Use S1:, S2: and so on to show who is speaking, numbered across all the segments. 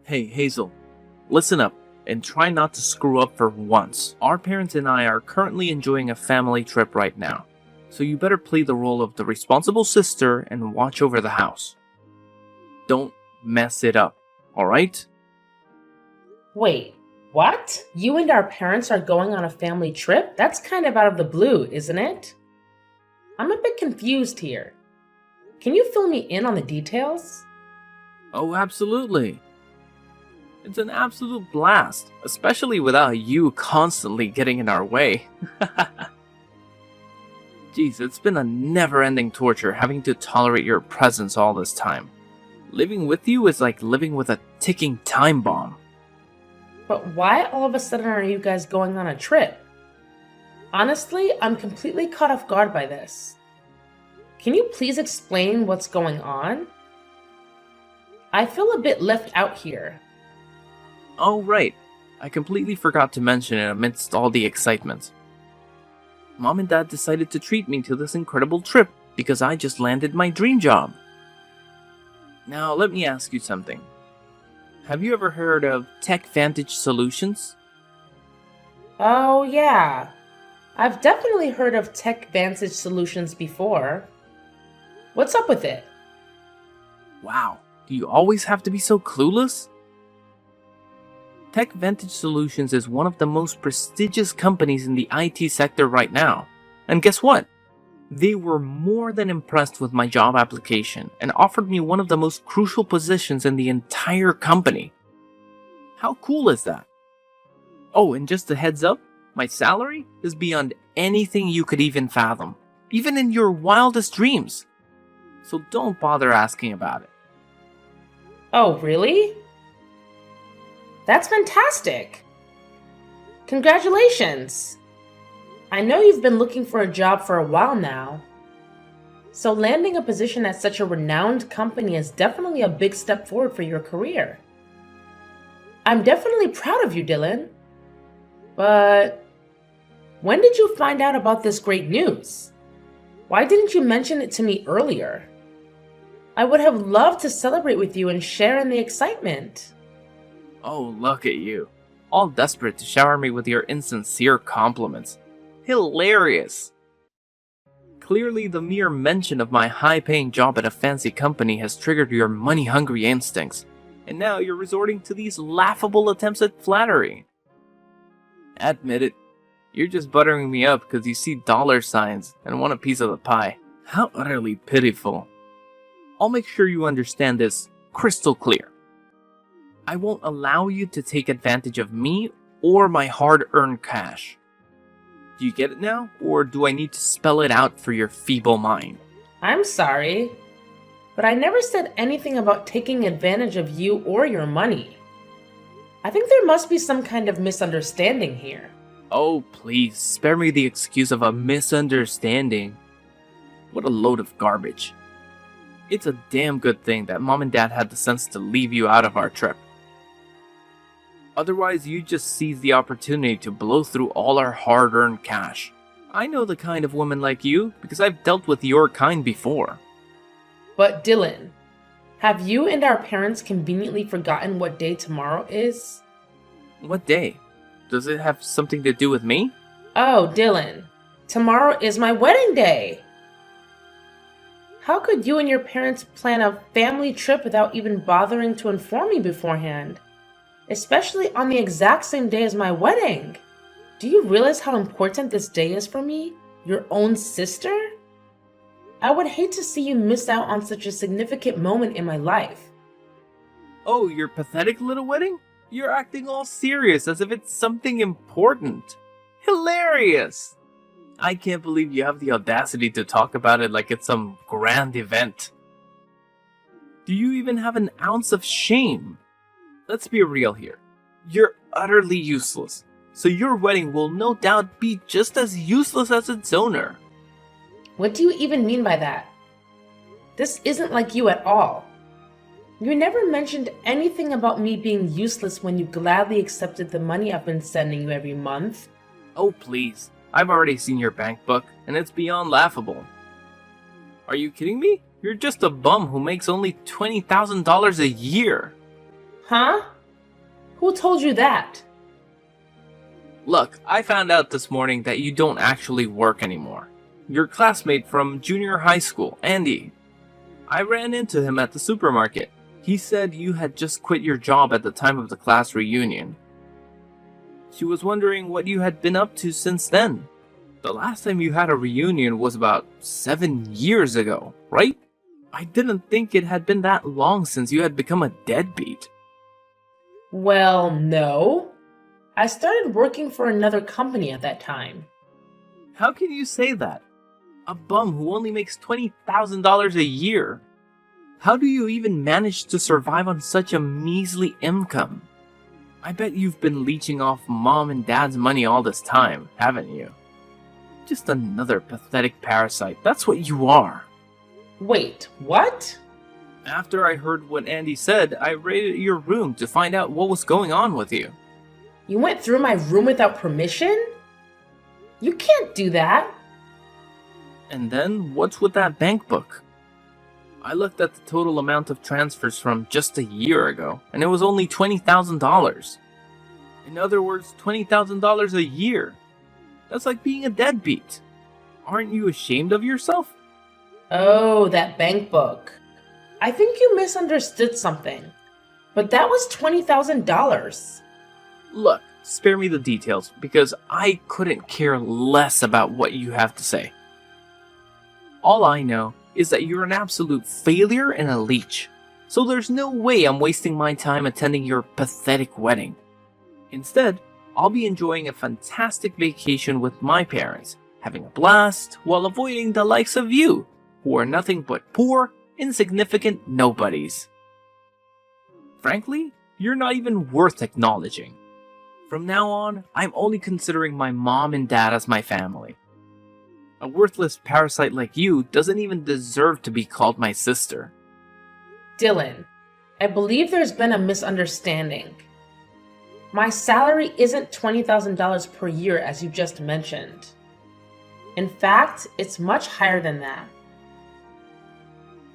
S1: Hey, Hazel, listen up and try not to screw up for once. Our parents and I are currently enjoying a family trip right now, so you better play the role of the responsible sister and watch over the house. Don't mess it up, alright?
S2: Wait, what? You and our parents are going on a family trip? That's kind of out of the blue, isn't it? I'm a bit confused here. Can you fill me in on the details?
S1: Oh, absolutely. It's an absolute blast, especially without you constantly getting in our way. Jeez, it's been a never-ending torture having to tolerate your presence all this time. Living with you is like living with a ticking time bomb.
S2: But why all of a sudden are you guys going on a trip? Honestly, I'm completely caught off guard by this. Can you please explain what's going on? I feel a bit left out here.
S1: Oh, right. I completely forgot to mention it amidst all the excitement. Mom and Dad decided to treat me to this incredible trip because I just landed my dream job. Now, let me ask you something. Have you ever heard of TechVantage Solutions?
S2: Oh, yeah. I've definitely heard of TechVantage Solutions before. What's up with it?
S1: Wow, do you always have to be so clueless? TechVantage Solutions is one of the most prestigious companies in the IT sector right now. And guess what? They were more than impressed with my job application and offered me one of the most crucial positions in the entire company. How cool is that? Oh, and just a heads up, my salary is beyond anything you could even fathom, even in your wildest dreams. So don't bother asking about it.
S2: Oh, really? That's fantastic! Congratulations! I know you've been looking for a job for a while now. So landing a position at such a renowned company is definitely a big step forward for your career. I'm definitely proud of you, Dylan. But when did you find out about this great news? Why didn't you mention it to me earlier? I would have loved to celebrate with you and share in the excitement.
S1: Oh, look at you. All desperate to shower me with your insincere compliments. Hilarious! Clearly, the mere mention of my high-paying job at a fancy company has triggered your money-hungry instincts, and now you're resorting to these laughable attempts at flattery. Admit it, you're just buttering me up because you see dollar signs and want a piece of the pie. How utterly pitiful. I'll make sure you understand this crystal clear. I won't allow you to take advantage of me or my hard-earned cash. Do you get it now, or do I need to spell it out for your feeble mind?
S2: I'm sorry, but I never said anything about taking advantage of you or your money. I think there must be some kind of misunderstanding here.
S1: Oh, please, spare me the excuse of a misunderstanding. What a load of garbage. It's a damn good thing that Mom and Dad had the sense to leave you out of our trip. Otherwise, you just seize the opportunity to blow through all our hard-earned cash. I know the kind of woman like you because I've dealt with your kind before.
S2: But Dylan, have you and our parents conveniently forgotten what day tomorrow is?
S1: What day? Does it have something to do with me?
S2: Oh, Dylan, tomorrow is my wedding day! How could you and your parents plan a family trip without even bothering to inform me beforehand? Especially on the exact same day as my wedding. Do you realize how important this day is for me? Your own sister? I would hate to see you miss out on such a significant moment in my life.
S1: Oh, your pathetic little wedding? You're acting all serious as if it's something important. Hilarious! I can't believe you have the audacity to talk about it like it's some grand event. Do you even have an ounce of shame? Let's be real here. You're utterly useless, so your wedding will no doubt be just as useless as its owner.
S2: What do you even mean by that? This isn't like you at all. You never mentioned anything about me being useless when you gladly accepted the money I've been sending you every month.
S1: Oh please, I've already seen your bank book, and it's beyond laughable. Are you kidding me? You're just a bum who makes only $20,000 a year.
S2: Huh? Who told you that?
S1: Look, I found out this morning that you don't actually work anymore. Your classmate from junior high school, Andy. I ran into him at the supermarket. He said you had just quit your job at the time of the class reunion. She was wondering what you had been up to since then. The last time you had a reunion was about 7 years ago, right? I didn't think it had been that long since you had become a deadbeat.
S2: Well, no. I started working for another company at that time.
S1: How can you say that? A bum who only makes $20,000 a year. How do you even manage to survive on such a measly income? I bet you've been leeching off mom and dad's money all this time, haven't you? Just another pathetic parasite, that's what you are.
S2: Wait, what?
S1: After I heard what Andy said, I raided your room to find out what was going on with you.
S2: You went through my room without permission? You can't do that.
S1: And then, what's with that bank book? I looked at the total amount of transfers from just a year ago, and it was only $20,000. In other words, $20,000 a year. That's like being a deadbeat. Aren't you ashamed of yourself?
S2: Oh, that bank book. I think you misunderstood something. But that was $20,000.
S1: Look, spare me the details, because I couldn't care less about what you have to say. All I know is that you're an absolute failure and a leech, so there's no way I'm wasting my time attending your pathetic wedding. Instead, I'll be enjoying a fantastic vacation with my parents, having a blast while avoiding the likes of you, who are nothing but poor, insignificant nobodies. Frankly, you're not even worth acknowledging. From now on, I'm only considering my mom and dad as my family. A worthless parasite like you doesn't even deserve to be called my sister.
S2: Dylan, I believe there's been a misunderstanding. My salary isn't $20,000 per year as you just mentioned. In fact, it's much higher than that.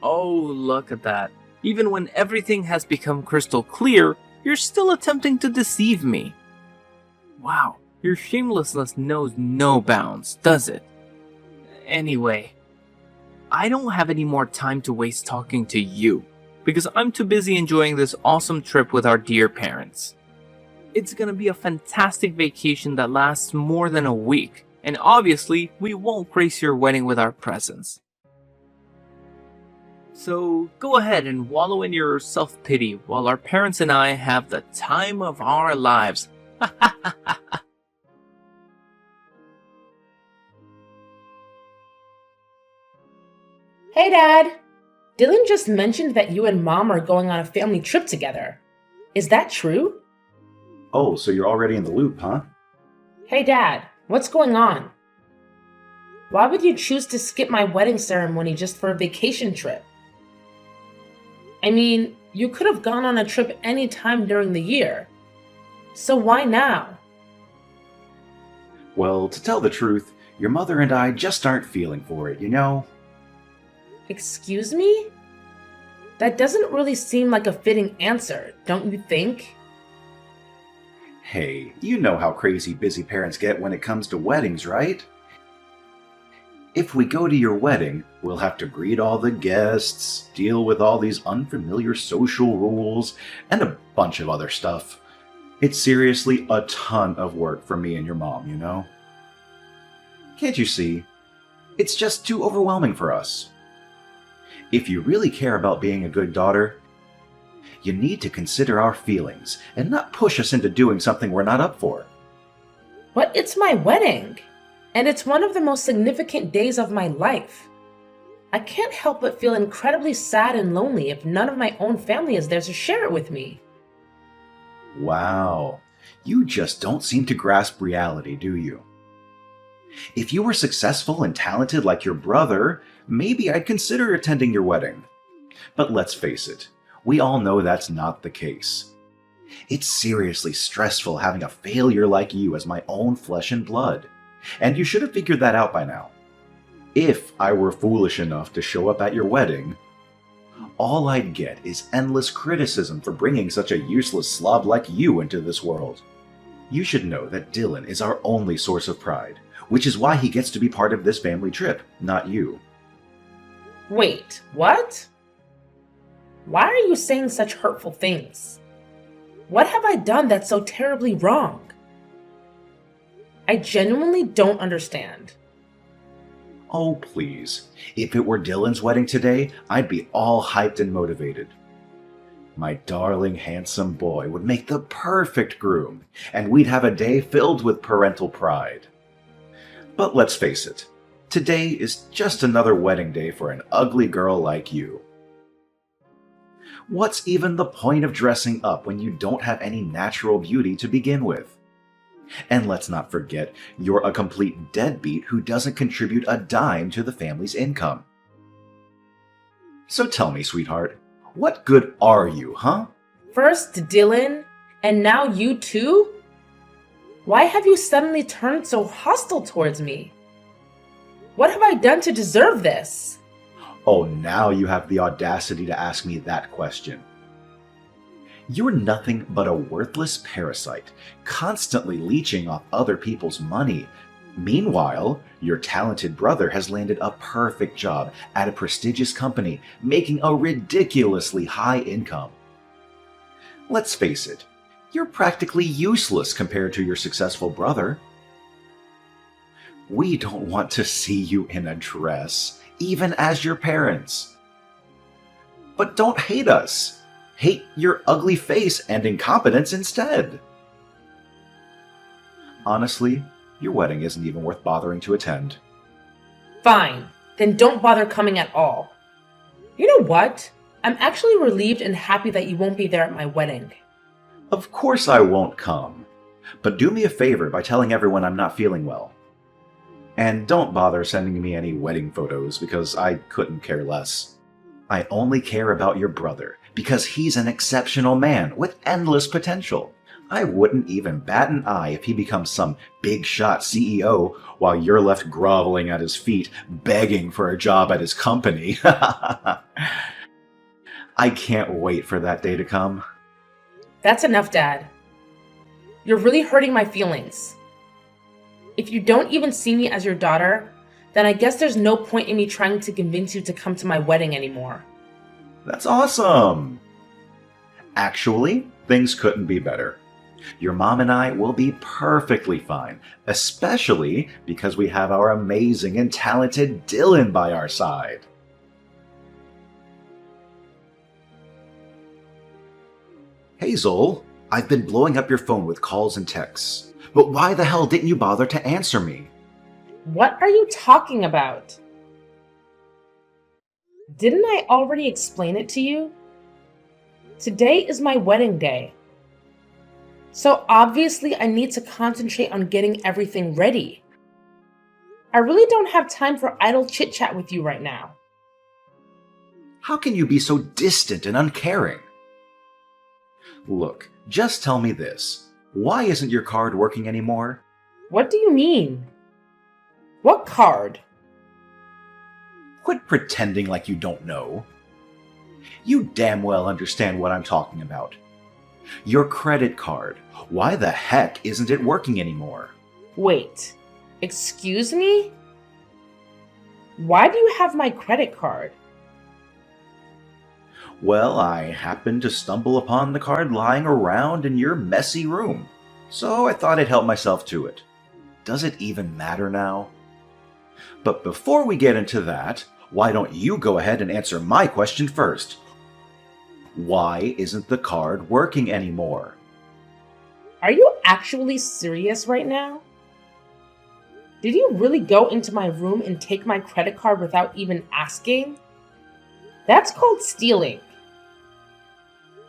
S1: Oh, look at that. Even when everything has become crystal clear, you're still attempting to deceive me. Wow, your shamelessness knows no bounds, does it? Anyway, I don't have any more time to waste talking to you, because I'm too busy enjoying this awesome trip with our dear parents. It's gonna be a fantastic vacation that lasts more than a week, and obviously, we won't grace your wedding with our presence. So, go ahead and wallow in your self-pity while our parents and I have the time of our lives.
S2: Hey, Dad! Dylan just mentioned that you and Mom are going on a family trip together. Is that true?
S3: Oh, so you're already in the loop, huh?
S2: Hey, Dad, what's going on? Why would you choose to skip my wedding ceremony just for a vacation trip? I mean, you could have gone on a trip any time during the year. So why now?
S3: Well, to tell the truth, your mother and I just aren't feeling for it, you know?
S2: Excuse me? That doesn't really seem like a fitting answer, don't you think?
S3: Hey, you know how crazy busy parents get when it comes to weddings, right? If we go to your wedding, we'll have to greet all the guests, deal with all these unfamiliar social rules, and a bunch of other stuff. It's seriously a ton of work for me and your mom, you know? Can't you see? It's just too overwhelming for us. If you really care about being a good daughter, you need to consider our feelings and not push us into doing something we're not up for.
S2: But it's my wedding, and it's one of the most significant days of my life. I can't help but feel incredibly sad and lonely if none of my own family is there to share it with me.
S3: Wow, you just don't seem to grasp reality, do you? If you were successful and talented like your brother, maybe I'd consider attending your wedding. But let's face it, we all know that's not the case. It's seriously stressful having a failure like you as my own flesh and blood, and you should have figured that out by now. If I were foolish enough to show up at your wedding, All I'd get is endless criticism for bringing such a useless slob like you into this world. You should know that Dylan is our only source of pride, which is why he gets to be part of this family trip, not you.
S2: Wait, what? Why are you saying such hurtful things? What have I done that's so terribly wrong? I genuinely don't understand.
S3: Oh, please. If it were Dylan's wedding today, I'd be all hyped and motivated. My darling, handsome boy would make the perfect groom, and we'd have a day filled with parental pride. But let's face it, today is just another wedding day for an ugly girl like you. What's even the point of dressing up when you don't have any natural beauty to begin with? And let's not forget, you're a complete deadbeat who doesn't contribute a dime to the family's income. So tell me, sweetheart, what good are you, huh?
S2: First Dylan, and now you too? Why have you suddenly turned so hostile towards me? What have I done to deserve this?
S3: Oh, now you have the audacity to ask me that question. You're nothing but a worthless parasite, constantly leeching off other people's money. Meanwhile, your talented brother has landed a perfect job at a prestigious company, making a ridiculously high income. Let's face it, you're practically useless compared to your successful brother. We don't want to see you in a dress, even as your parents. But don't hate us. Hate your ugly face and incompetence instead. Honestly, your wedding isn't even worth bothering to attend.
S2: Fine, then don't bother coming at all. You know what? I'm actually relieved and happy that you won't be there at my wedding.
S3: Of course I won't come. But do me a favor by telling everyone I'm not feeling well. And don't bother sending me any wedding photos because I couldn't care less. I only care about your brother because he's an exceptional man with endless potential. I wouldn't even bat an eye if he becomes some big shot CEO while you're left groveling at his feet, begging for a job at his company. I can't wait for that day to come.
S2: That's enough, Dad. You're really hurting my feelings. If you don't even see me as your daughter, then I guess there's no point in me trying to convince you to come to my wedding anymore.
S3: That's awesome! Actually, things couldn't be better. Your mom and I will be perfectly fine, especially because we have our amazing and talented Dylan by our side. Hazel, I've been blowing up your phone with calls and texts, but why the hell didn't you bother to answer me?
S2: What are you talking about? Didn't I already explain it to you? Today is my wedding day. So obviously I need to concentrate on getting everything ready. I really don't have time for idle chit-chat with you right now.
S3: How can you be so distant and uncaring? Look, just tell me this. Why isn't your card working anymore?
S2: What do you mean? What card?
S3: Quit pretending like you don't know. You damn well understand what I'm talking about. Your credit card. Why the heck isn't it working anymore?
S2: Wait, excuse me? Why do you have my credit card?
S3: Well, I happened to stumble upon the card lying around in your messy room, so I thought I'd help myself to it. Does it even matter now? But before we get into that, why don't you go ahead and answer my question first? Why isn't the card working anymore?
S2: Are you actually serious right now? Did you really go into my room and take my credit card without even asking? That's called stealing.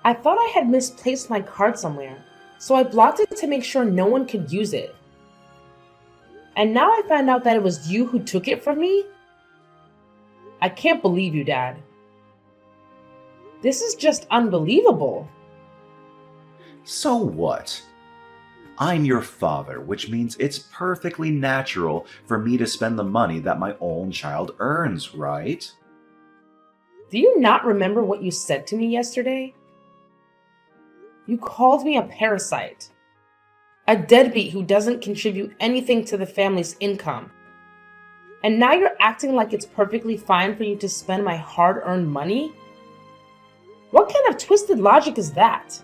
S2: I thought I had misplaced my card somewhere, so I blocked it to make sure no one could use it. And now I found out that it was you who took it from me? I can't believe you, Dad. This is just unbelievable.
S3: So what? I'm your father, which means it's perfectly natural for me to spend the money that my own child earns, right?
S2: Do you not remember what you said to me yesterday? You called me a parasite, a deadbeat who doesn't contribute anything to the family's income. And now you're acting like it's perfectly fine for you to spend my hard-earned money? What kind of twisted logic is that?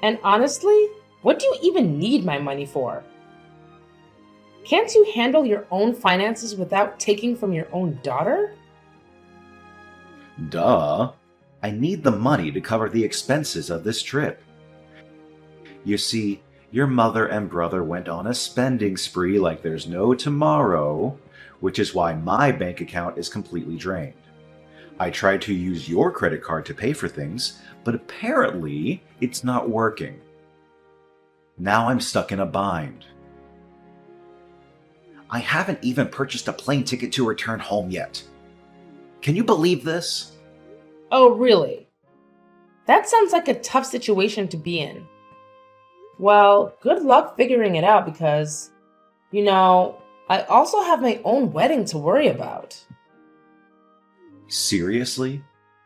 S2: And honestly, what do you even need my money for? Can't you handle your own finances without taking from your own daughter?
S3: Duh. I need the money to cover the expenses of this trip. You see, your mother and brother went on a spending spree like there's no tomorrow, which is why my bank account is completely drained. I tried to use your credit card to pay for things, but apparently it's not working. Now I'm stuck in a bind. I haven't even purchased a plane ticket to return home yet. Can you believe this?
S2: Oh, really? That sounds like a tough situation to be in. Well, good luck figuring it out because, I also have my own wedding to worry about.
S3: Seriously?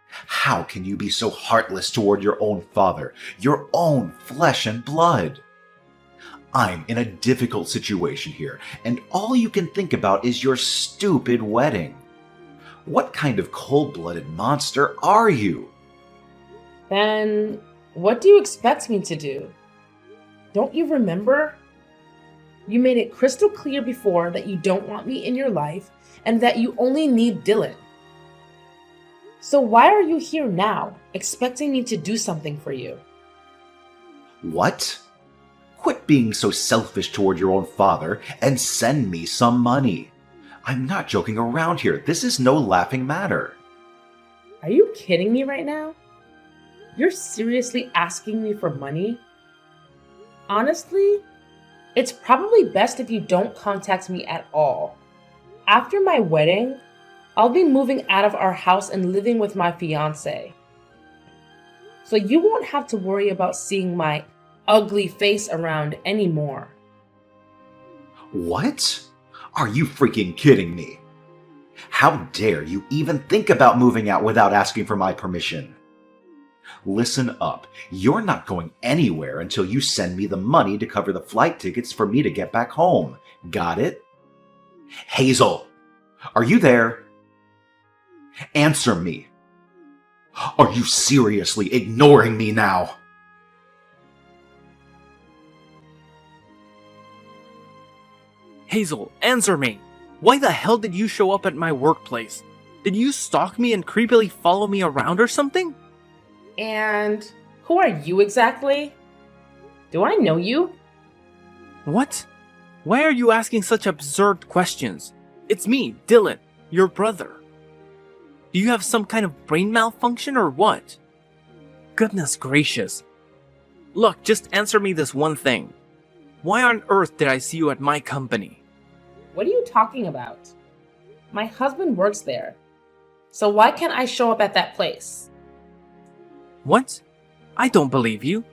S3: How can you be so heartless toward your own father, your own flesh and blood? I'm in a difficult situation here, and all you can think about is your stupid wedding. What kind of cold-blooded monster are you?
S2: Then, what do you expect me to do? Don't you remember? You made it crystal clear before that you don't want me in your life and that you only need Dylan. So why are you here now, expecting me to do something for you?
S3: What? Quit being so selfish toward your own father and send me some money. I'm not joking around here. This is no laughing matter.
S2: Are you kidding me right now? You're seriously asking me for money? Honestly, it's probably best if you don't contact me at all. After my wedding, I'll be moving out of our house and living with my fiancé. So you won't have to worry about seeing my ugly face around anymore.
S3: What? Are you freaking kidding me? How dare you even think about moving out without asking for my permission? Listen up. You're not going anywhere until you send me the money to cover the flight tickets for me to get back home. Got it? Hazel, are you there? Answer me. Are you seriously ignoring me now?
S1: Hazel, answer me! Why the hell did you show up at my workplace? Did you stalk me and creepily follow me around or something?
S2: And who are you exactly? Do I know you?
S1: What? Why are you asking such absurd questions? It's me, Dylan, your brother. Do you have some kind of brain malfunction or what? Goodness gracious. Look, just answer me this one thing. Why on earth did I see you at my company?
S2: What are you talking about? My husband works there. So why can't I show up at that place?
S1: What? I don't believe you.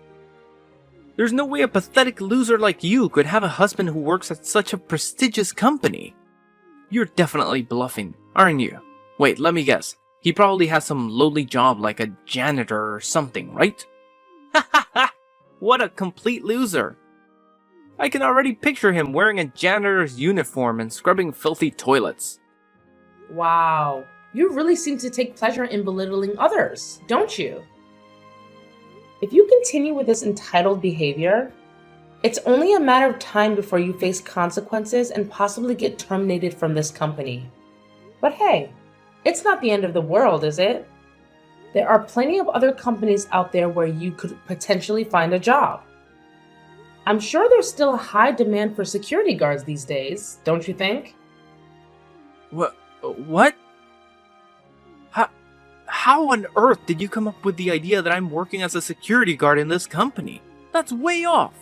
S1: There's no way a pathetic loser like you could have a husband who works at such a prestigious company. You're definitely bluffing, aren't you? Wait, let me guess. He probably has some lowly job like a janitor or something, right? Ha ha ha! What a complete loser! I can already picture him wearing a janitor's uniform and scrubbing filthy toilets.
S2: Wow, you really seem to take pleasure in belittling others, don't you? If you continue with this entitled behavior, it's only a matter of time before you face consequences and possibly get terminated from this company. But hey, it's not the end of the world, is it? There are plenty of other companies out there where you could potentially find a job. I'm sure there's still a high demand for security guards these days, don't you think?
S1: What? How on earth did you come up with the idea that I'm working as a security guard in this company? That's way off.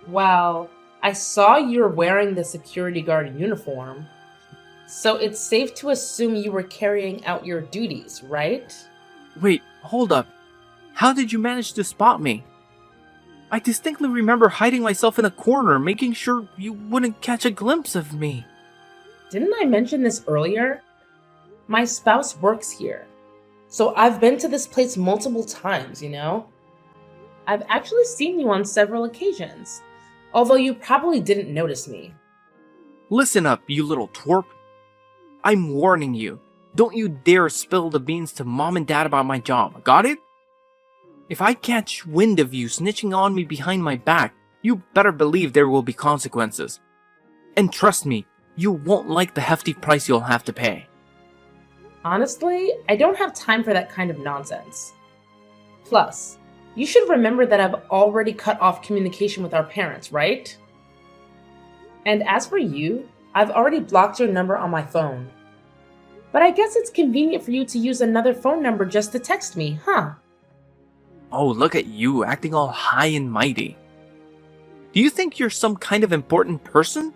S2: Well, I saw you're wearing the security guard uniform, so it's safe to assume you were carrying out your duties, right?
S1: Wait, hold up. How did you manage to spot me? I distinctly remember hiding myself in a corner, making sure you wouldn't catch a glimpse of me.
S2: Didn't I mention this earlier? My spouse works here, so I've been to this place multiple times, you know? I've actually seen you on several occasions, although you probably didn't notice me.
S1: Listen up, you little twerp. I'm warning you. Don't you dare spill the beans to mom and dad about my job, got it? If I catch wind of you snitching on me behind my back, you better believe there will be consequences. And trust me, you won't like the hefty price you'll have to pay.
S2: Honestly, I don't have time for that kind of nonsense. Plus, you should remember that I've already cut off communication with our parents, right? And as for you, I've already blocked your number on my phone. But I guess it's convenient for you to use another phone number just to text me, huh?
S1: Oh, look at you, acting all high and mighty. Do you think you're some kind of important person?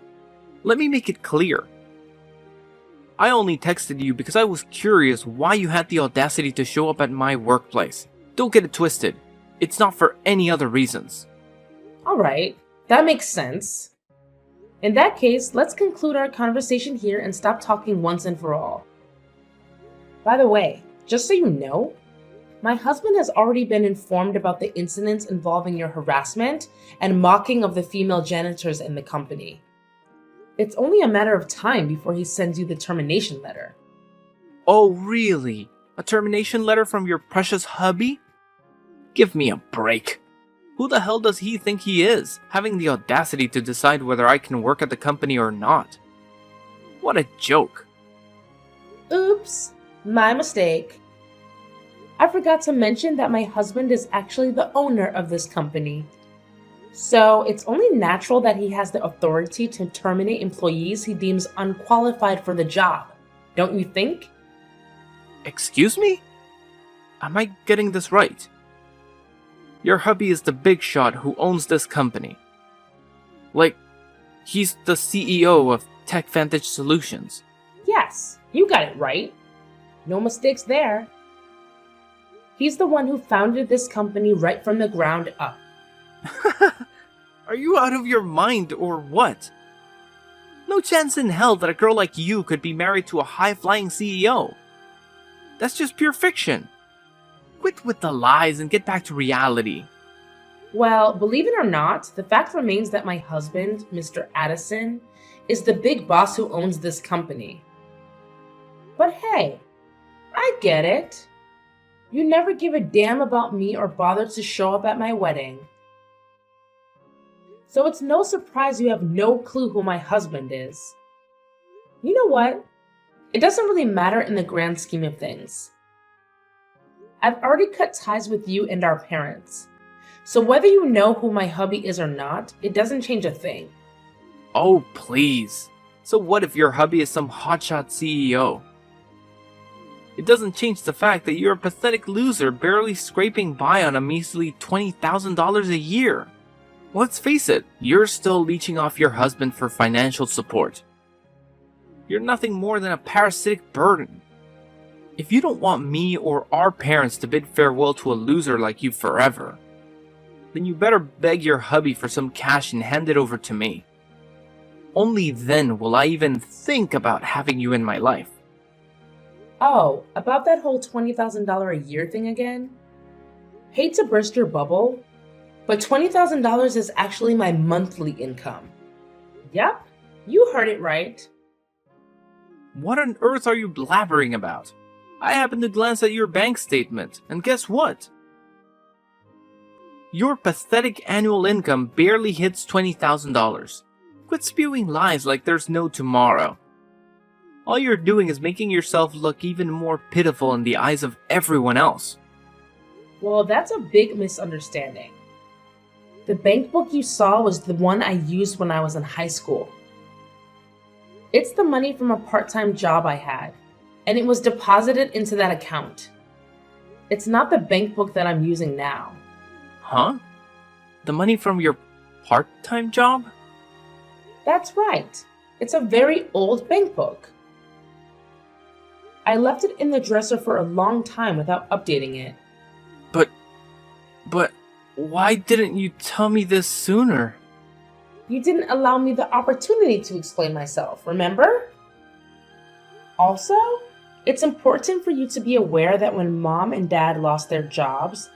S1: Let me make it clear. I only texted you because I was curious why you had the audacity to show up at my workplace. Don't get it twisted. It's not for any other reasons.
S2: Alright, that makes sense. In that case, let's conclude our conversation here and stop talking once and for all. By the way, just so you know, my husband has already been informed about the incidents involving your harassment and mocking of the female janitors in the company. It's only a matter of time before he sends you the termination letter.
S1: Oh, really? A termination letter from your precious hubby? Give me a break. Who the hell does he think he is, having the audacity to decide whether I can work at the company or not? What a joke.
S2: Oops, my mistake. I forgot to mention that my husband is actually the owner of this company. So it's only natural that he has the authority to terminate employees he deems unqualified for the job, don't you think?
S1: Excuse me? Am I getting this right? Your hubby is the big shot who owns this company. Like, he's the CEO of TechVantage Solutions.
S2: Yes, you got it right. No mistakes there. He's the one who founded this company right from the ground up.
S1: Are you out of your mind or what? No chance in hell that a girl like you could be married to a high-flying CEO. That's just pure fiction. Quit with the lies and get back to reality.
S2: Well, believe it or not, the fact remains that my husband, Mr. Addison, is the big boss who owns this company. But hey, I get it. You never give a damn about me or bother to show up at my wedding. So it's no surprise you have no clue who my husband is. You know what? It doesn't really matter in the grand scheme of things. I've already cut ties with you and our parents. So whether you know who my hubby is or not, it doesn't change a thing.
S1: Oh, please. So what if your hubby is some hotshot CEO? It doesn't change the fact that you're a pathetic loser barely scraping by on a measly $20,000 a year. Let's face it, you're still leeching off your husband for financial support. You're nothing more than a parasitic burden. If you don't want me or our parents to bid farewell to a loser like you forever, then you better beg your hubby for some cash and hand it over to me. Only then will I even think about having you in my life.
S2: Oh, about that whole $20,000 a year thing again? Hate to burst your bubble, but $20,000 is actually my monthly income. Yep, you heard it right.
S1: What on earth are you blabbering about? I happened to glance at your bank statement, and guess what? Your pathetic annual income barely hits $20,000. Quit spewing lies like there's no tomorrow. All you're doing is making yourself look even more pitiful in the eyes of everyone else.
S2: Well, that's a big misunderstanding. The bank book you saw was the one I used when I was in high school. It's the money from a part-time job I had, and it was deposited into that account. It's not the bank book that I'm using now.
S1: Huh? The money from your part-time job?
S2: That's right. It's a very old bank book. I left it in the dresser for a long time without updating it.
S1: But, why didn't you tell me this sooner?
S2: You didn't allow me the opportunity to explain myself, remember? Also, It's important for you to be aware that when mom and dad lost their jobs,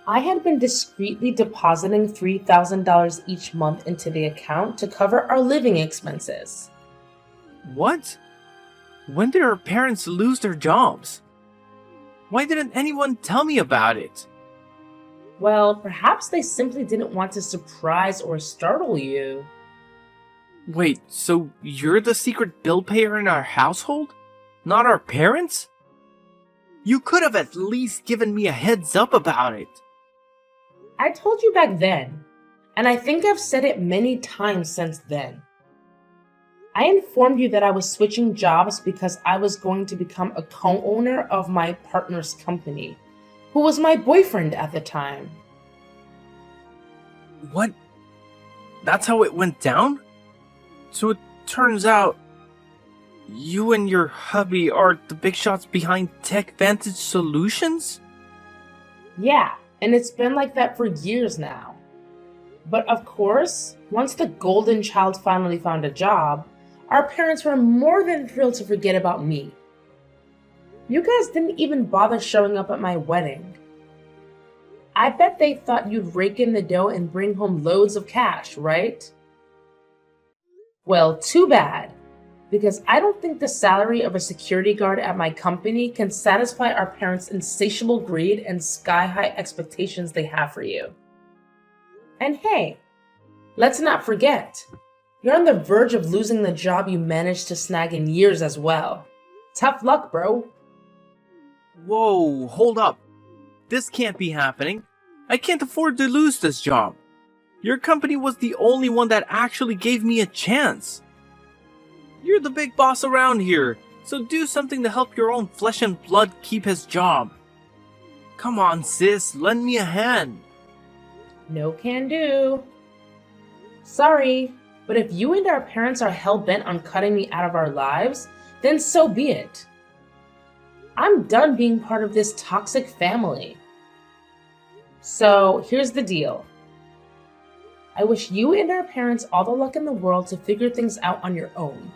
S2: I had been discreetly depositing $3,000 each month into the account to cover our living expenses.
S1: What? When did our parents lose their jobs? Why didn't anyone tell me about it?
S2: Well, perhaps they simply didn't want to surprise or startle you.
S1: Wait, so you're the secret bill payer in our household? Not our parents? You could have at least given me a heads up about it.
S2: I told you back then, and I think I've said it many times since then. I informed you that I was switching jobs because I was going to become a co-owner of my partner's company, who was my boyfriend at the time.
S1: What? That's how it went down? So it turns out you and your hubby are the big shots behind Tech Vantage Solutions?
S2: Yeah, and it's been like that for years now. But of course, once the golden child finally found a job, our parents were more than thrilled to forget about me. You guys didn't even bother showing up at my wedding. I bet they thought you'd rake in the dough and bring home loads of cash, right? Well, too bad, because I don't think the salary of a security guard at my company can satisfy our parents' insatiable greed and sky-high expectations they have for you. And hey, let's not forget, you're on the verge of losing the job you managed to snag in years as well. Tough luck, bro.
S1: Whoa, hold up. This can't be happening. I can't afford to lose this job. Your company was the only one that actually gave me a chance. You're the big boss around here, so do something to help your own flesh and blood keep his job. Come on, sis, lend me a hand.
S2: No can do. Sorry, but if you and our parents are hell-bent on cutting me out of our lives, then so be it. I'm done being part of this toxic family. So here's the deal. I wish you and our parents all the luck in the world to figure things out on your own.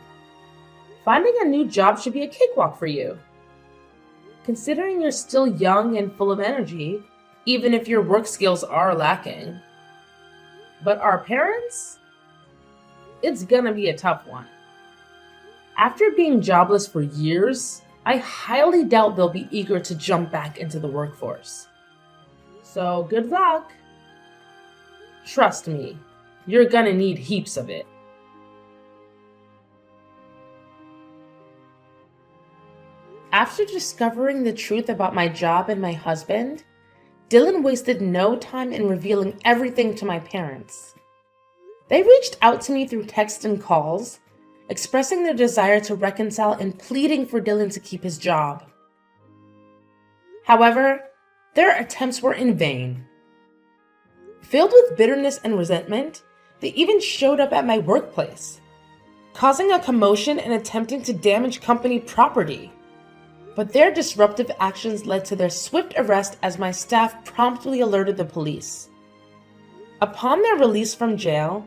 S2: Finding a new job should be a cakewalk for you. Considering you're still young and full of energy, even if your work skills are lacking. But our parents? It's gonna be a tough one. After being jobless for years, I highly doubt they'll be eager to jump back into the workforce. So good luck. Trust me, you're gonna need heaps of it. After discovering the truth about my job and my husband, Dylan wasted no time in revealing everything to my parents. They reached out to me through text and calls, expressing their desire to reconcile and pleading for Dylan to keep his job. However, their attempts were in vain. Filled with bitterness and resentment, they even showed up at my workplace, causing a commotion and attempting to damage company property. But their disruptive actions led to their swift arrest as my staff promptly alerted the police. Upon their release from jail,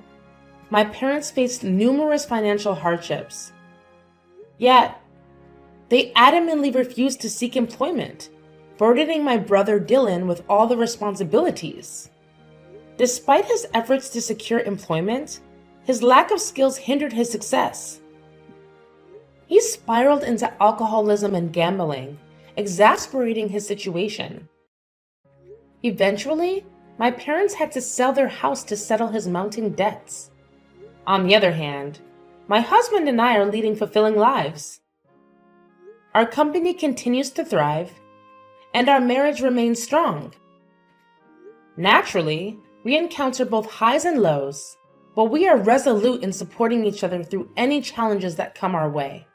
S2: my parents faced numerous financial hardships. Yet, they adamantly refused to seek employment, burdening my brother Dylan with all the responsibilities. Despite his efforts to secure employment, his lack of skills hindered his success. He spiraled into alcoholism and gambling, exasperating his situation. Eventually, my parents had to sell their house to settle his mounting debts. On the other hand, my husband and I are leading fulfilling lives. Our company continues to thrive, and our marriage remains strong. Naturally, we encounter both highs and lows, but we are resolute in supporting each other through any challenges that come our way.